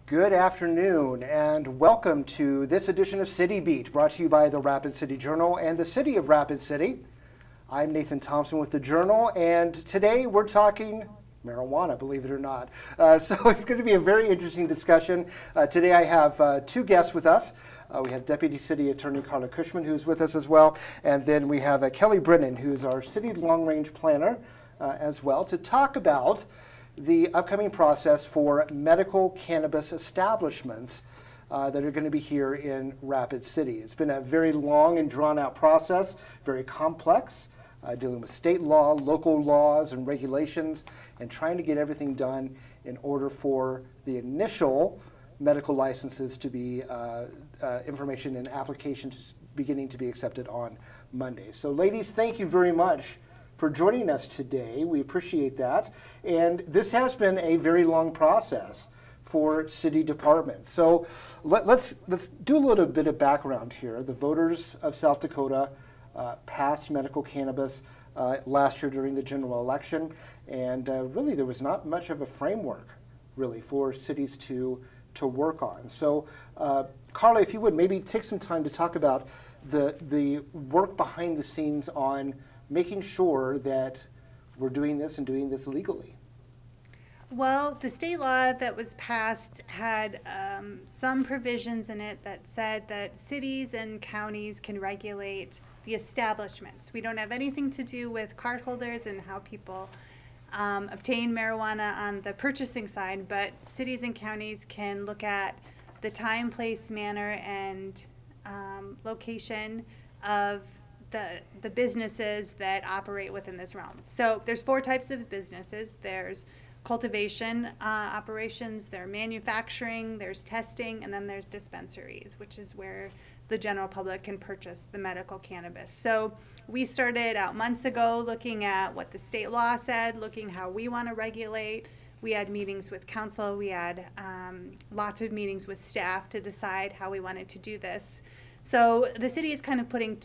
Good afternoon and welcome to this edition of City Beat, brought to you by the Rapid City Journal and the City of Rapid City. I'm Nathan Thompson with the Journal, and today we're talking marijuana, believe it or not. So it's going to be a very interesting discussion. Today I have two guests with us. We have Deputy City Attorney Carla Cushman, who's with us as well, and then we have Kelly Brennan, who's our City Long-Range Planner as well, to talk about the upcoming process for medical cannabis establishments that are going to be here in Rapid City. It's been a very long and drawn-out process, very complex, dealing with state law, local laws and regulations, and trying to get everything done in order for the initial medical licenses to be information and applications beginning to be accepted on Monday. So ladies, thank you very much for joining us today. We appreciate that. And this has been a very long process for city departments. So let's do a little bit of background here. The voters of South Dakota passed medical cannabis last year during the general election, and really there was not much of a framework really for cities to work on. So Carla, if you would maybe take some time to talk about the work behind the scenes on making sure that we're doing this and doing this legally. Well, the state law that was passed had some provisions in it that said that cities and counties can regulate the establishments. We don't have anything to do with cardholders and how people obtain marijuana on the purchasing side, but cities and counties can look at the time, place, manner, and location of the businesses that operate within this realm. So there's four types of businesses. There's cultivation operations, there's manufacturing, there's testing, and then there's dispensaries, which is where the general public can purchase the medical cannabis. So we started out months ago looking at what the state law said, looking how we want to regulate. We had meetings with council. We had lots of meetings with staff to decide how we wanted to do this. So the city is kind of putting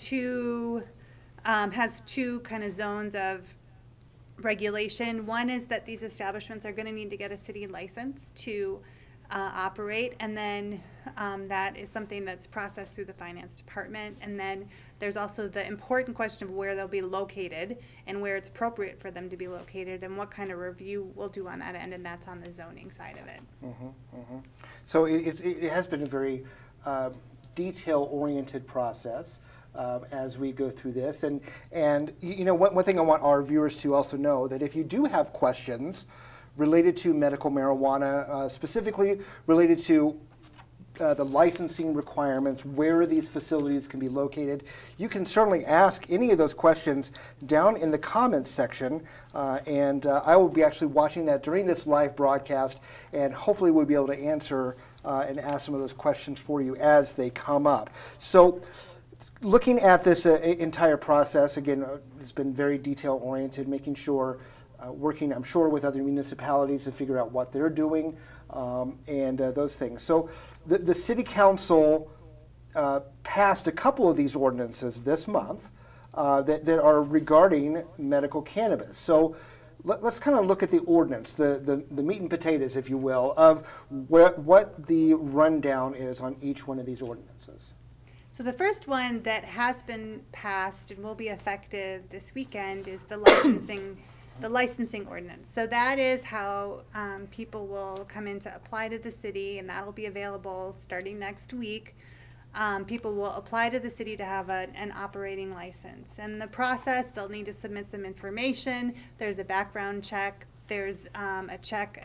has two kind of zones of regulation. One is that these establishments are going to need to get a city license to operate, and then that is something that's processed through the finance department. And then there's also the important question of where they'll be located and where it's appropriate for them to be located and what kind of review we'll do on that end, and that's on the zoning side of it. So it has been a very detail-oriented process as we go through this, and you know, one thing I want our viewers to also know, that if you do have questions related to medical marijuana, specifically related to the licensing requirements, where these facilities can be located, you can certainly ask any of those questions down in the comments section, and I will be actually watching that during this live broadcast, and hopefully we'll be able to answer and ask some of those questions for you as they come up. So looking at this entire process, again, it's been very detail-oriented, making sure, working, I'm sure, with other municipalities to figure out what they're doing and those things. So the City Council passed a couple of these ordinances this month that are regarding medical cannabis. So let's kind of look at the ordinance, the meat and potatoes, if you will, of what the rundown is on each one of these ordinances. So the first one that has been passed and will be effective this weekend is the licensing ordinance. So that is how people will come in to apply to the city, and that will be available starting next week. People will apply to the city to have an operating license. And the process, they'll need to submit some information. There's a background check. There's an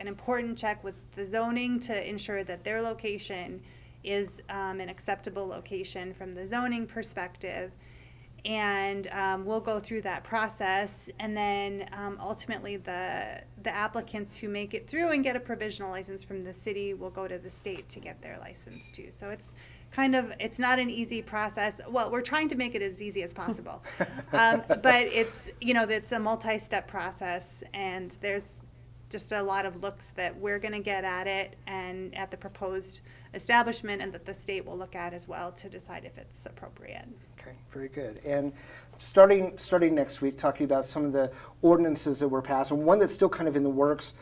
important check with the zoning to ensure that their location is an acceptable location from the zoning perspective. And we'll go through that process, and then ultimately the applicants who make it through and get a provisional license from the city will go to the state to get their license too. So it's it's not an easy process. Well, we're trying to make it as easy as possible, but it's a multi-step process, and there's just a lot of looks that we're going to get at it and at the proposed establishment, and that the state will look at as well to decide if it's appropriate. Okay, very good. And starting next week, talking about some of the ordinances that were passed, and one that's still kind of in the works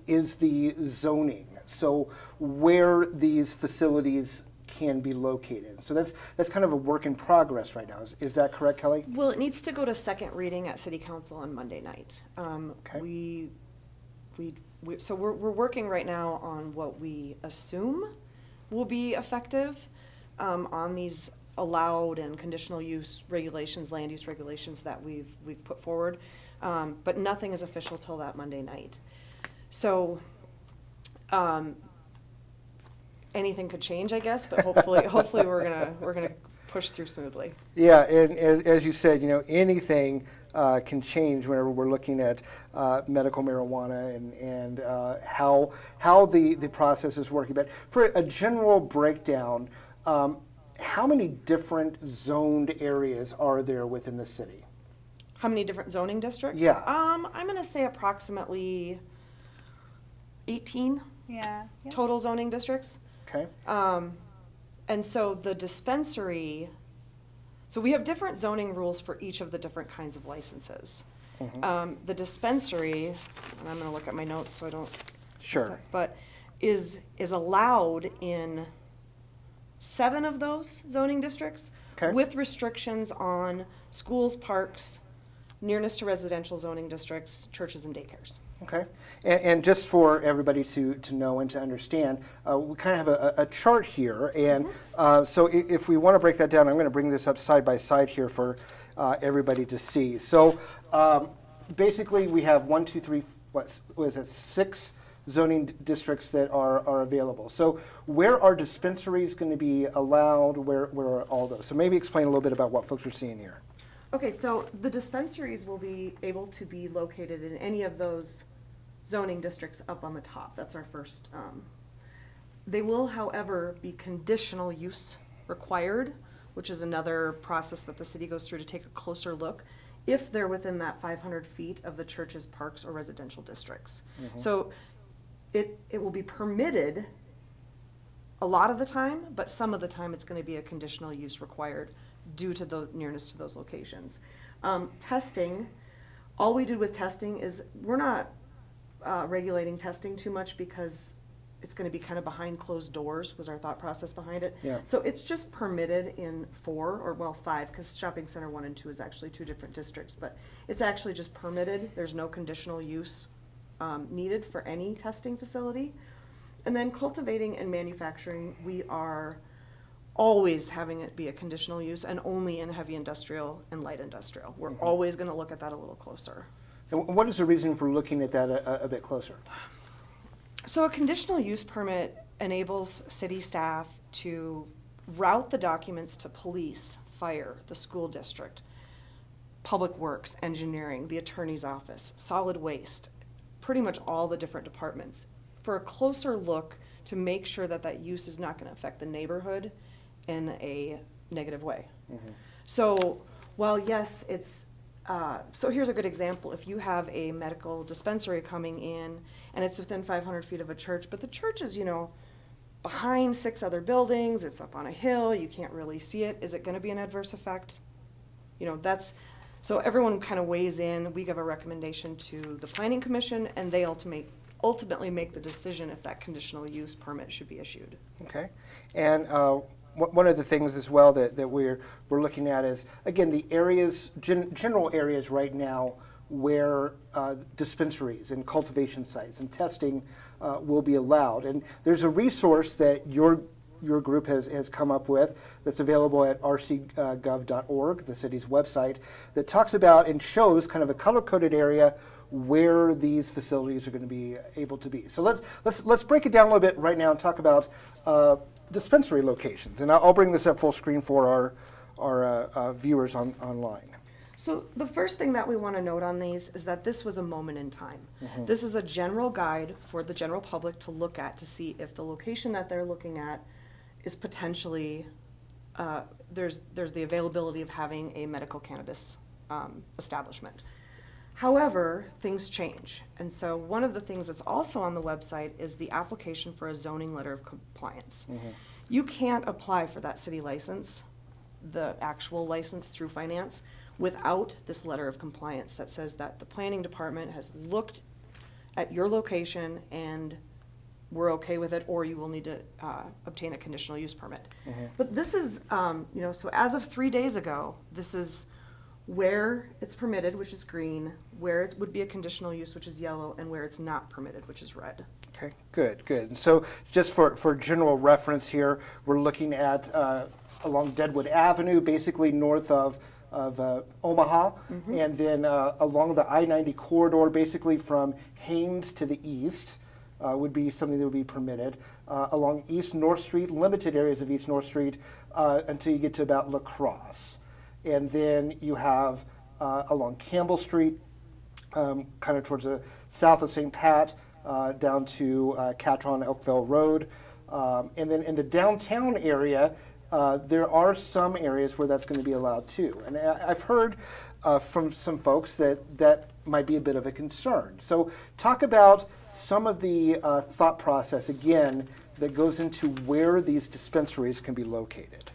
is the zoning. So where these facilities can be located. So that's kind of a work in progress right now. Is that correct, Kelly? Well, it needs to go to second reading at City Council on Monday night. Okay. So we're working right now on what we assume will be effective on these allowed and conditional use regulations, land use regulations that we've put forward, but nothing is official till that Monday night. So anything could change, I guess, but hopefully we're gonna push through smoothly. Yeah, and as you said, anything can change whenever we're looking at medical marijuana and how the process is working. But for a general breakdown, how many different zoned areas are there within the city? How many different zoning districts? Yeah. I'm gonna say approximately 18 total zoning districts. Okay. And so the dispensary, so we have different zoning rules for each of the different kinds of licenses. Mm-hmm. The dispensary, and I'm going to look at my notes so I don't. Sure. But is allowed in 7 of those zoning districts, okay, with restrictions on schools, parks, nearness to residential zoning districts, churches, and daycares. Okay, and just for everybody to know and to understand, we kind of have a chart here, and so if we want to break that down, I'm going to bring this up side by side here for everybody to see. So basically we have 1, 2, 3, what is it, 6 zoning districts that are available. So where are dispensaries going to be allowed? Where are all those? So maybe explain a little bit about what folks are seeing here. Okay, so the dispensaries will be able to be located in any of those zoning districts up on the top. That's our first. They will, however, be conditional use required, which is another process that the city goes through to take a closer look if they're within that 500 feet of the churches, parks, or residential districts. Mm-hmm. So it will be permitted a lot of the time, but some of the time it's going to be a conditional use required due to the nearness to those locations. Testing, all we did with testing is we're not regulating testing too much because it's going to be kind of behind closed doors was our thought process behind it. Yeah. So it's just permitted in 5, because shopping center 1 and 2 is actually 2 different districts, but it's actually just permitted. There's no conditional use needed for any testing facility. And then cultivating and manufacturing, we are always having it be a conditional use and only in heavy industrial and light industrial. We're always going to look at that a little closer. And what is the reason for looking at that a bit closer? So a conditional use permit enables city staff to route the documents to police, fire, the school district, public works, engineering, the attorney's office, solid waste, pretty much all the different departments for a closer look to make sure that that use is not going to affect the neighborhood in a negative way. Mm-hmm. So while yes, it's so here's a good example. If you have a medical dispensary coming in and it's within 500 feet of a church, but the church is, behind 6 other buildings, it's up on a hill, you can't really see it, is it going to be an adverse effect? So everyone kind of weighs in. We give a recommendation to the Planning Commission, and they ultimately make the decision if that conditional use permit should be issued. Okay, and one of the things as well that we're looking at is, again, the areas, general areas right now where dispensaries and cultivation sites and testing will be allowed. And there's a resource that your group has come up with that's available at rcgov.org, the city's website, that talks about and shows kind of a color-coded area where these facilities are going to be able to be. So let's break it down a little bit right now and talk about dispensary locations. And I'll bring this up full screen for our viewers online. So the first thing that we want to note on these is that this was a moment in time. Mm-hmm. This is a general guide for the general public to look at to see if the location that they're looking at is potentially, there's the availability of having a medical cannabis establishment. However, things change. And so one of the things that's also on the website is the application for a zoning letter of compliance. Mm-hmm. You can't apply for that city license the actual license through finance without this letter of compliance that says that the planning department has looked at your location and we're okay with it, or you will need to obtain a conditional use permit. But this is, you know, so as of 3 days ago, this is where it's permitted, which is green, where it would be a conditional use, which is yellow, and where it's not permitted, which is red. Okay, good, good. And so just for general reference here, we're looking at along Deadwood Avenue, basically north of Omaha, and then along the I-90 corridor, basically from Haines to the east, would be something that would be permitted. Along East North Street, limited areas of East North Street, until you get to about La Crosse. And then you have along Campbell Street, kind of towards the south of St. Pat, down to Catron Elkville Road. And then in the downtown area, there are some areas where that's going to be allowed too. And I've heard from some folks that might be a bit of a concern. So talk about some of the thought process, again, that goes into where these dispensaries can be located.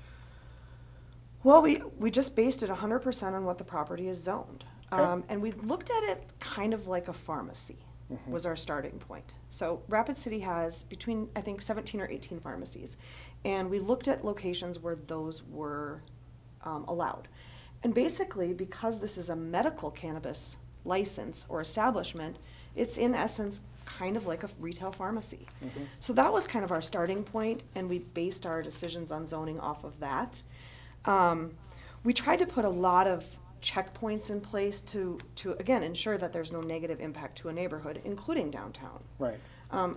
Well, we just based it 100% on what the property is zoned. Okay. And we looked at it kind of like a pharmacy was our starting point. So Rapid City has between, I think, 17 or 18 pharmacies. And we looked at locations where those were allowed. And basically, because this is a medical cannabis license or establishment, it's in essence kind of like a retail pharmacy. So that was kind of our starting point, and we based our decisions on zoning off of that. We tried to put a lot of checkpoints in place to again ensure that there's no negative impact to a neighborhood, including downtown. Right.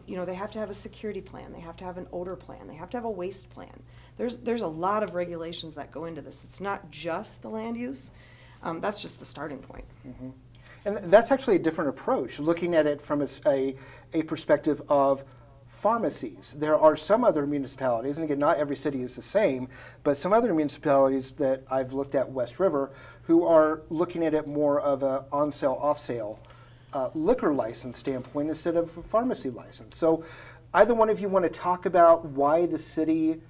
You know, they have to have a security plan, they have to have an odor plan, they have to have a waste plan. There's a lot of regulations that go into this. It's not just the land use. That's just the starting point. And that's actually a different approach, looking at it from a perspective of pharmacies. There are some other municipalities, and again, not every city is the same, but some other municipalities that I've looked at, West River, who are looking at it more of a on-sale, off-sale liquor license standpoint instead of a pharmacy license. So either one of you want to talk about why the city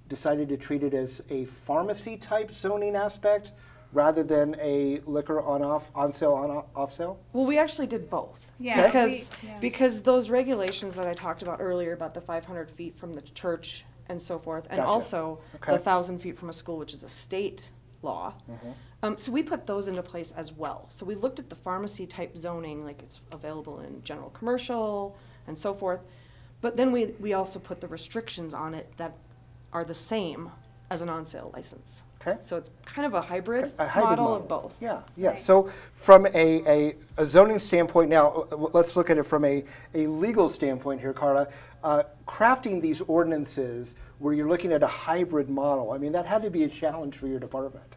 decided to treat it as a pharmacy type zoning aspect rather than a liquor on-sale, off-sale? Well, we actually did both. Yeah, Because those regulations that I talked about earlier about the 500 feet from the church and so forth, and Gotcha. also Okay. the 1,000 feet from a school, which is a state law. So we put those into place as well. So we looked at the pharmacy type zoning, like it's available in general commercial and so forth. But then we also put the restrictions on it that are the same as an on-sale license. Okay. So it's kind of a hybrid, A hybrid model of both. Yeah, yeah. Right. So from a zoning standpoint now, let's look at it from a legal standpoint here, Carla. Crafting these ordinances where you're looking at a hybrid model, I mean, that had to be a challenge for your department.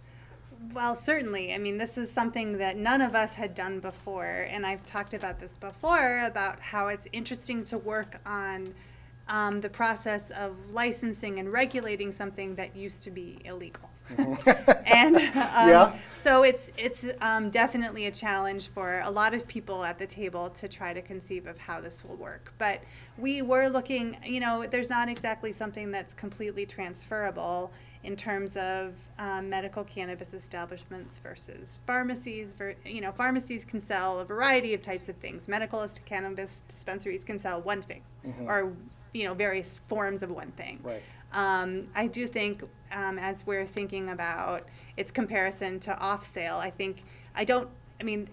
Well, certainly. I mean, this is something that none of us had done before, and I've talked about this before, about how it's interesting to work on the process of licensing and regulating something that used to be illegal. And so it's definitely a challenge for a lot of people at the table to try to conceive of how this will work. But we were looking, you know, there's not exactly something that's completely transferable in terms of medical cannabis establishments versus pharmacies. You know, pharmacies can sell a variety of types of things. Medical cannabis dispensaries can sell one thing, or you know, various forms of one thing. Right. I do think as we're thinking about its comparison to off-sale, I mean,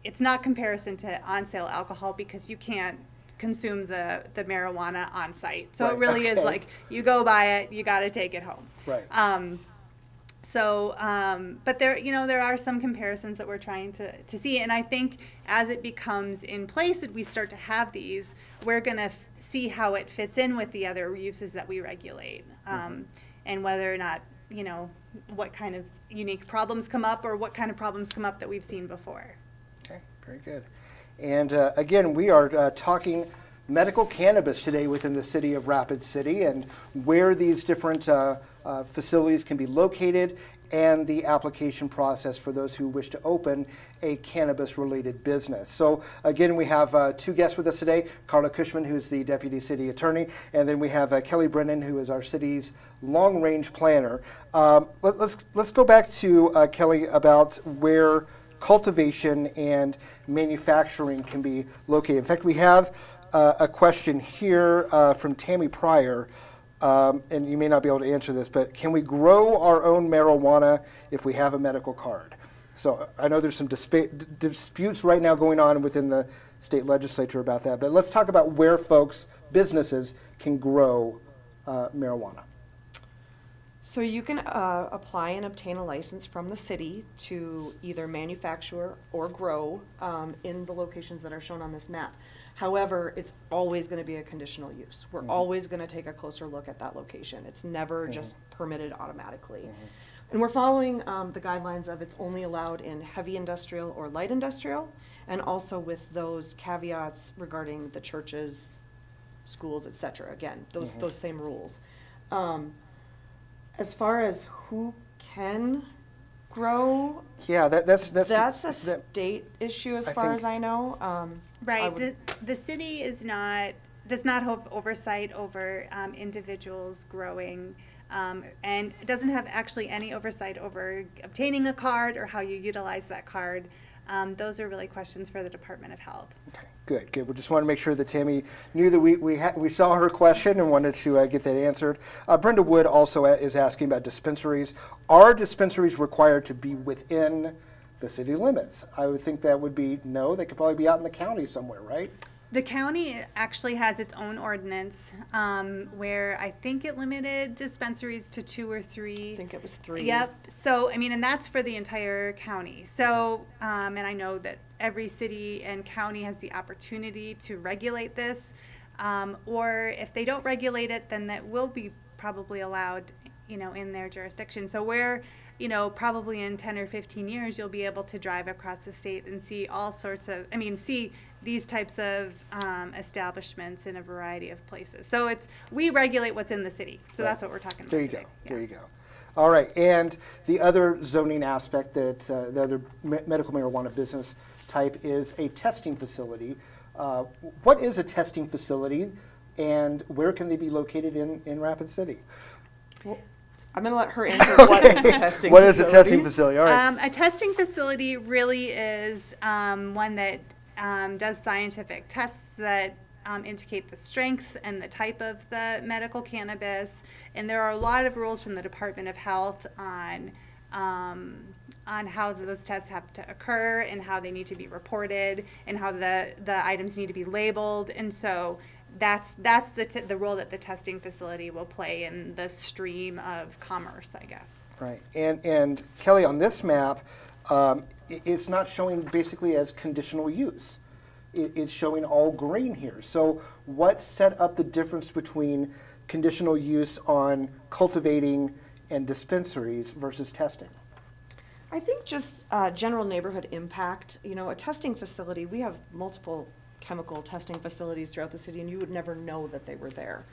it's not comparison to on-sale alcohol because you can't consume the marijuana on site. So Right. it really is like you go buy it, you got to take it home. Right. But there are some comparisons that we're trying to see, and I think as it becomes in place that we start to have these, we're going to see how it fits in with the other uses that we regulate, and whether or not, you know, what kind of unique problems come up or what kind of problems come up that we've seen before. Okay, very good. And again, we are talking medical cannabis today within the city of Rapid City and where these different facilities can be located. and the application process for those who wish to open a cannabis-related business. So again, we have two guests with us today, Carla Cushman, who's the Deputy City Attorney, and then we have Kelly Brennan, who is our city's long-range planner. Let's go back to Kelly about where cultivation and manufacturing can be located. In fact, we have a question here from Tammy Pryor, and you may not be able to answer this, but can we grow our own marijuana if we have a medical card? So I know there's some disputes right now going on within the state legislature about that, but let's talk about where folks, businesses, can grow marijuana. So you can apply and obtain a license from the city to either manufacture or grow in the locations that are shown on this map. However, it's always going to be a conditional use. We're always going to take a closer look at that location. It's never just permitted automatically. And we're following the guidelines of it's only allowed in heavy industrial or light industrial, and also with those caveats regarding the churches, schools, etc. Again, those same rules. As far as who can grow, yeah, that's a state issue as far as I know. Right. The city does not have oversight over individuals growing, and doesn't have actually any oversight over obtaining a card or how you utilize that card. Those are really questions for the Department of Health. Okay, good. We just want to make sure that Tammy knew that we saw her question and wanted to get that answered. Brenda Wood also is asking about dispensaries. Are dispensaries required to be within the city limits? I would think that would be no. They could probably be out in the county somewhere, right? The county actually has its own ordinance where I think it limited dispensaries to 2 or 3. I think it was 3. Yep. So, I mean, and that's for the entire county. So, and I know that every city and county has the opportunity to regulate this. Or if they don't regulate it, then that will be probably allowed, in their jurisdiction. So where, probably in 10 or 15 years, you'll be able to drive across the state and see all sorts of, see these types of establishments in a variety of places. So we regulate what's in the city. So that's what we're talking about today. There you go. All right, and the other zoning aspect that the other medical marijuana business type is a testing facility. What is a testing facility, and where can they be located in Rapid City? Well, I'm going to let her answer what is a testing facility. What is a testing facility? All right. A testing facility really is one that does scientific tests that indicate the strength and the type of the medical cannabis. And there are a lot of rules from the Department of Health on how those tests have to occur and how they need to be reported and how the items need to be labeled. And so that's the role that the testing facility will play in the stream of commerce, I guess. Right. And Kelly, on this map, it's not showing basically as conditional use. It's showing all green here. So what set up the difference between conditional use on cultivating and dispensaries versus testing? I think just general neighborhood impact. A testing facility, we have multiple chemical testing facilities throughout the city, and you would never know that they were there.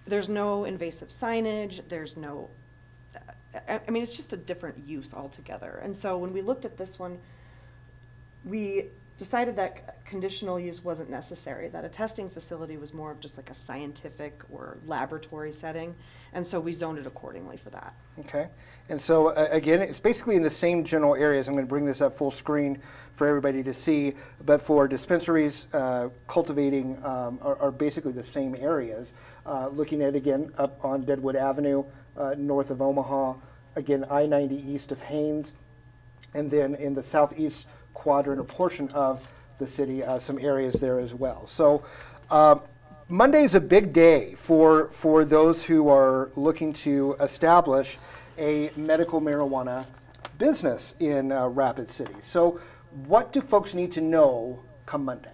There's no invasive signage. There's no, it's just a different use altogether. And so when we looked at this one, we decided that conditional use wasn't necessary, that a testing facility was more of just like a scientific or laboratory setting, and so we zoned it accordingly for that. Okay, and so again, it's basically in the same general areas. I'm going to bring this up full screen for everybody to see, but for dispensaries, cultivating are basically the same areas. Looking at, again, up on Deadwood Avenue, north of Omaha, again, I-90 east of Haines, and then in the southeast quadrant or portion of the city, some areas there as well. So Monday's a big day for those who are looking to establish a medical marijuana business in Rapid City. So what do folks need to know come Monday?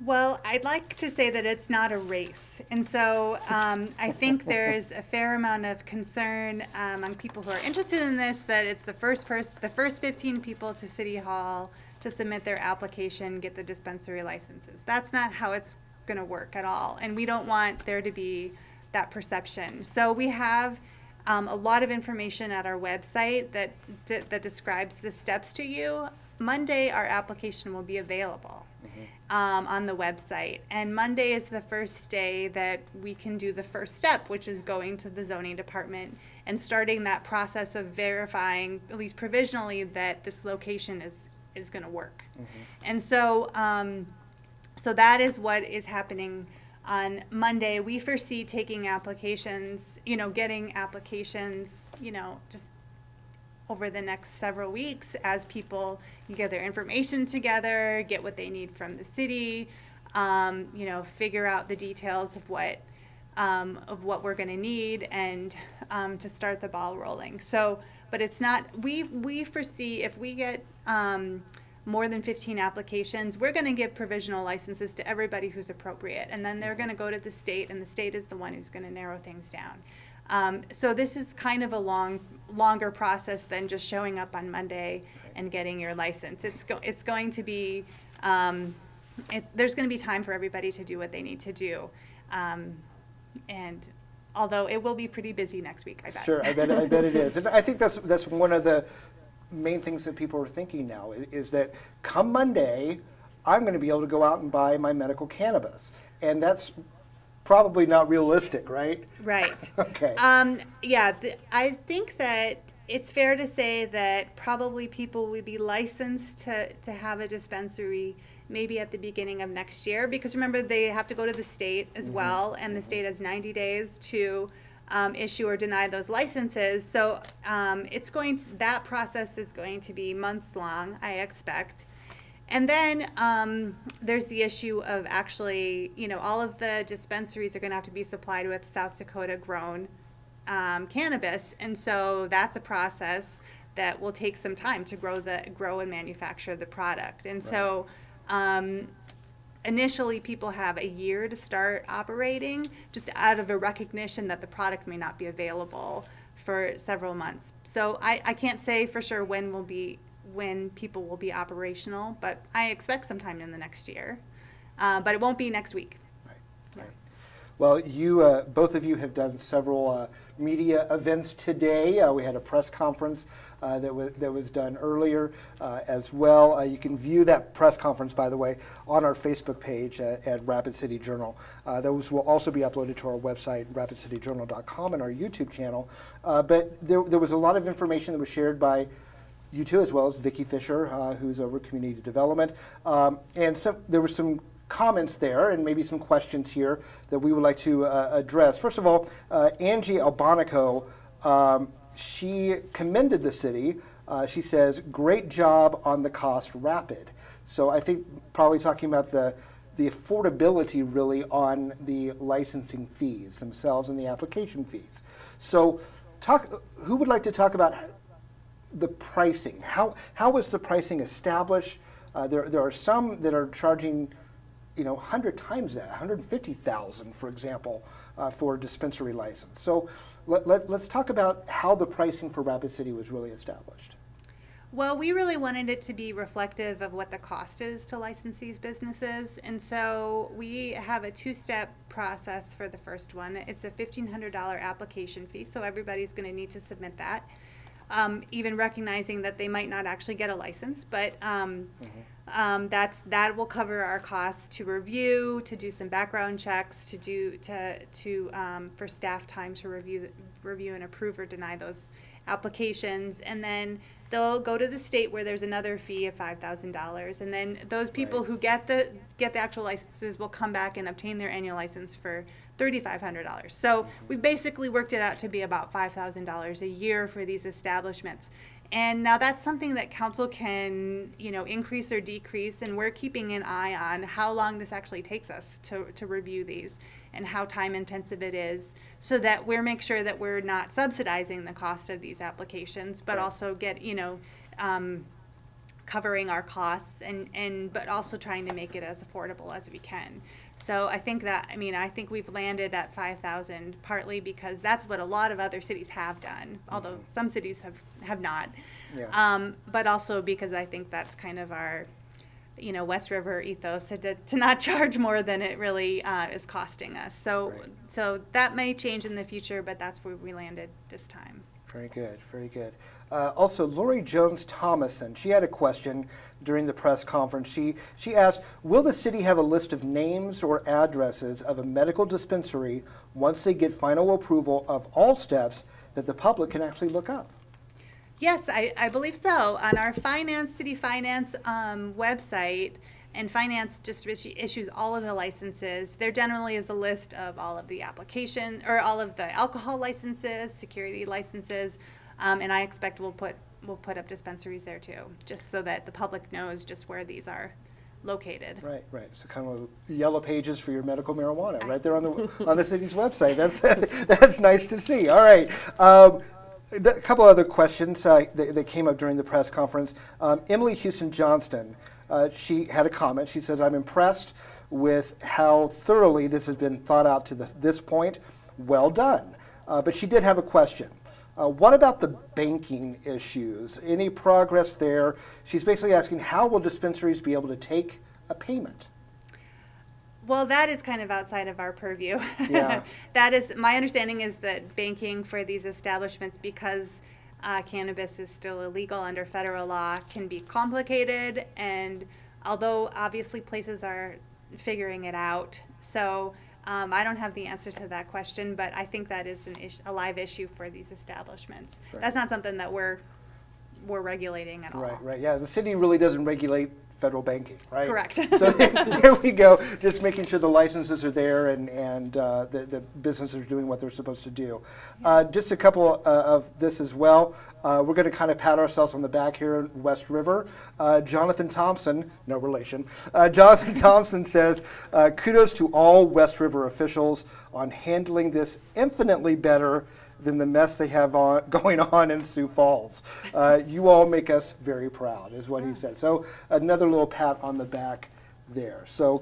Well, I'd like to say that it's not a race. And so I think there's a fair amount of concern among people who are interested in this, that it's the first 15 people to City Hall to submit their application, get the dispensary licenses. That's not how it's going to work at all. And we don't want there to be that perception. So we have a lot of information at our website that describes the steps to you. Monday, our application will be available on the website. And Monday is the first day that we can do the first step, which is going to the zoning department and starting that process of verifying, at least provisionally, that this location is going to work. And so, so that is what is happening on Monday. We foresee taking applications, getting applications, just over the next several weeks as people get their information together, get what they need from the city, figure out the details of what we're going to need, and to start the ball rolling. So, but it's not, we foresee if we get more than 15 applications, we're going to give provisional licenses to everybody who's appropriate, and then they're going to go to the state, and the state is the one who's going to narrow things down. So this is kind of a longer process than just showing up on Monday and getting your license. It's going to be, there's going to be time for everybody to do what they need to do. And although it will be pretty busy next week, I bet. Sure, I bet it is. And I think that's one of the main things that people are thinking now is that come Monday, I'm going to be able to go out and buy my medical cannabis. And that's probably not realistic, right? Right. Okay. Yeah, I think that it's fair to say that probably people will be licensed to have a dispensary maybe at the beginning of next year, because remember, they have to go to the state as well, and the state has 90 days to issue or deny those licenses. So that process is going to be months long, I expect. And then there's the issue of actually, all of the dispensaries are going to have to be supplied with South Dakota grown cannabis, and so that's a process that will take some time to grow and manufacture the product. And so initially people have a year to start operating, just out of a recognition that the product may not be available for several months. So I can't say for sure when people will be operational, but I expect sometime in the next year. But it won't be next week. Right. Yeah. Right. Well, you both of you have done several media events today. We had a press conference that was done earlier as well. You can view that press conference, by the way, on our Facebook page at Rapid City Journal. Those will also be uploaded to our website, rapidcityjournal.com, and our YouTube channel. But there was a lot of information that was shared by you two, as well as Vicki Fisher, who's over community development. And so there were some comments there and maybe some questions here that we would like to address. First of all, Angie Albonico, she commended the city. She says, great job on the cost rapid. So I think probably talking about the affordability really on the licensing fees themselves and the application fees. So who would like to talk about the pricing? How was the pricing established? There are some that are charging 100 times that, 150,000, for example, for a dispensary license. So let's talk about how the pricing for Rapid City was really established. Well, we really wanted it to be reflective of what the cost is to license these businesses, and so we have a two-step process for the first one. It's a $1,500 application fee, so everybody's going to need to submit that. Even recognizing that they might not actually get a license, but that will cover our costs to review, to do some background checks, for staff time to review and approve or deny those applications, and then they'll go to the state where there's another fee of $5,000, and then those people who get the actual licenses will come back and obtain their annual license for $3,500. So we basically worked it out to be about $5,000 a year for these establishments. And now that's something that council can, increase or decrease, and we're keeping an eye on how long this actually takes us to review these and how time intensive it is, so that we make sure that we're not subsidizing the cost of these applications, but also covering our costs but also trying to make it as affordable as we can. So I think I think we've landed at 5,000 partly because that's what a lot of other cities have done, although some cities have not. Yeah. But also because I think that's kind of our West River ethos to not charge more than it really is costing us. So, Right. so that may change in the future, but that's where we landed this time. Very good, very good. Also, Lori Jones-Thomason, she had a question during the press conference. She asked, will the city have a list of names or addresses of a medical dispensary once they get final approval of all steps that the public can actually look up? Yes, I believe so. On our city finance website, and finance just issues all of the licenses. There generally is a list of all of the application, or all of the alcohol licenses, security licenses, and I expect we'll put up dispensaries there too, just so that the public knows just where these are located. Right, right. So kind of yellow pages for your medical marijuana, right there on the city's website. That's nice to see. All right. A couple other questions that came up during the press conference. Emily Houston Johnston, she had a comment. She says, I'm impressed with how thoroughly this has been thought out to this point. Well done. But she did have a question. What about the banking issues? Any progress there? She's basically asking, how will dispensaries be able to take a payment? Well, that is kind of outside of our purview. Yeah. That is, my understanding is that banking for these establishments, because cannabis is still illegal under federal law, can be complicated, and although obviously places are figuring it out, so I don't have the answer to that question, but I think that is a live issue for these establishments. Right. That's not something that we're regulating at all. Right, right. Yeah, the city really doesn't regulate federal banking, right? Correct. So there we go, just making sure the licenses are there and the businesses are doing what they're supposed to do. Just a couple of this as well. We're going to kind of pat ourselves on the back here in West River. Jonathan Thompson, no relation, Jonathan Thompson says, kudos to all West River officials on handling this infinitely better than the mess they have going on in Sioux Falls. You all make us very proud, is what he said. So another little pat on the back there. So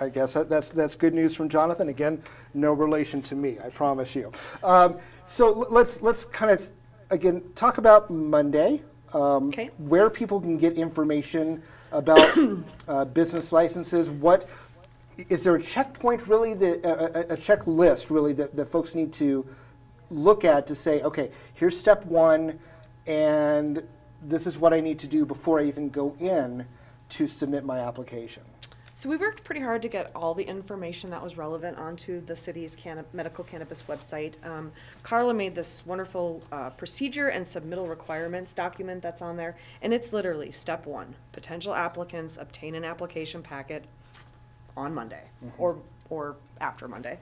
I guess that's good news from Jonathan. Again, no relation to me, I promise you. So let's kind of, again, talk about Monday, Okay. where people can get information about business licenses. What is there a checkpoint really, a checklist really that folks need to look at to say, okay, here's step one, and this is what I need to do before I even go in to submit my application? So we worked pretty hard to get all the information that was relevant onto the city's medical cannabis website. Carla made this wonderful procedure and submittal requirements document that's on there, and it's literally step one: potential applicants obtain an application packet on Monday, or after Monday.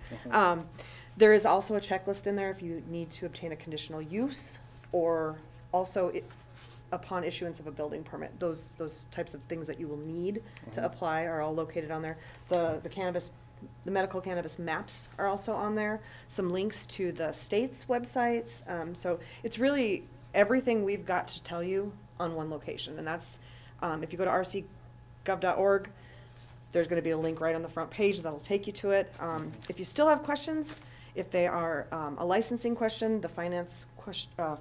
There is also a checklist in there if you need to obtain a conditional use, or also upon issuance of a building permit. Those types of things that you will need to apply are all located on there. The medical cannabis maps are also on there. Some links to the state's websites. So it's really everything we've got to tell you on one location. And that's, if you go to rcgov.org, there's going to be a link right on the front page that'll take you to it. If you still have questions, if they are a licensing question, the finance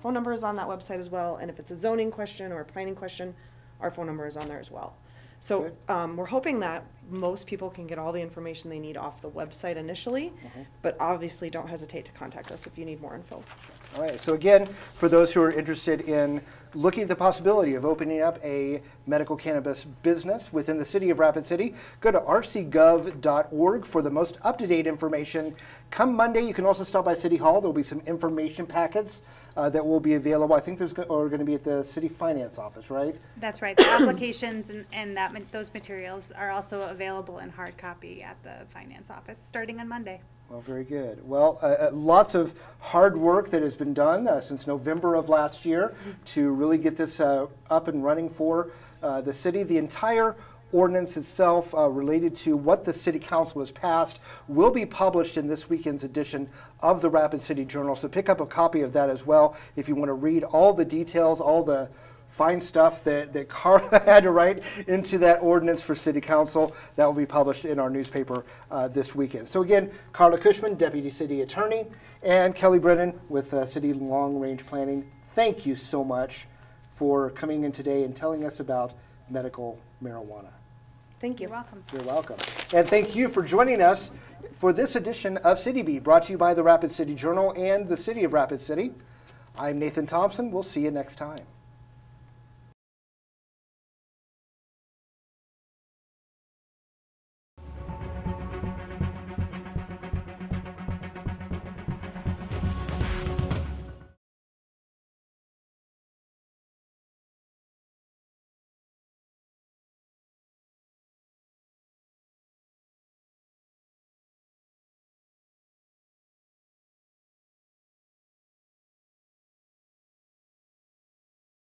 phone number is on that website as well. And if it's a zoning question or a planning question, our phone number is on there as well. So we're hoping that most people can get all the information they need off the website initially, but obviously don't hesitate to contact us if you need more info. All right, so again, for those who are interested in looking at the possibility of opening up a medical cannabis business within the city of Rapid City, go to rcgov.org for the most up-to-date information. Come Monday, you can also stop by City Hall. There will be some information packets that will be available. I think there's going to be at the City Finance Office, right? That's right. The applications and those materials are also available in hard copy at the Finance Office starting on Monday. Well, very good. Well, lots of hard work that has been done since November of last year to really get this up and running for the city. The entire ordinance itself related to what the City Council has passed will be published in this weekend's edition of the Rapid City Journal. So pick up a copy of that as well if you want to read all the details, all the fine stuff that Carla had to write into that ordinance for City Council. That will be published in our newspaper this weekend. So again, Carla Cushman, Deputy City Attorney, and Kelly Brennan with City Long Range Planning. Thank you so much for coming in today and telling us about medical marijuana. Thank you. You're welcome. You're welcome. And thank you for joining us for this edition of City Beat, brought to you by the Rapid City Journal and the City of Rapid City. I'm Nathan Thompson. We'll see you next time.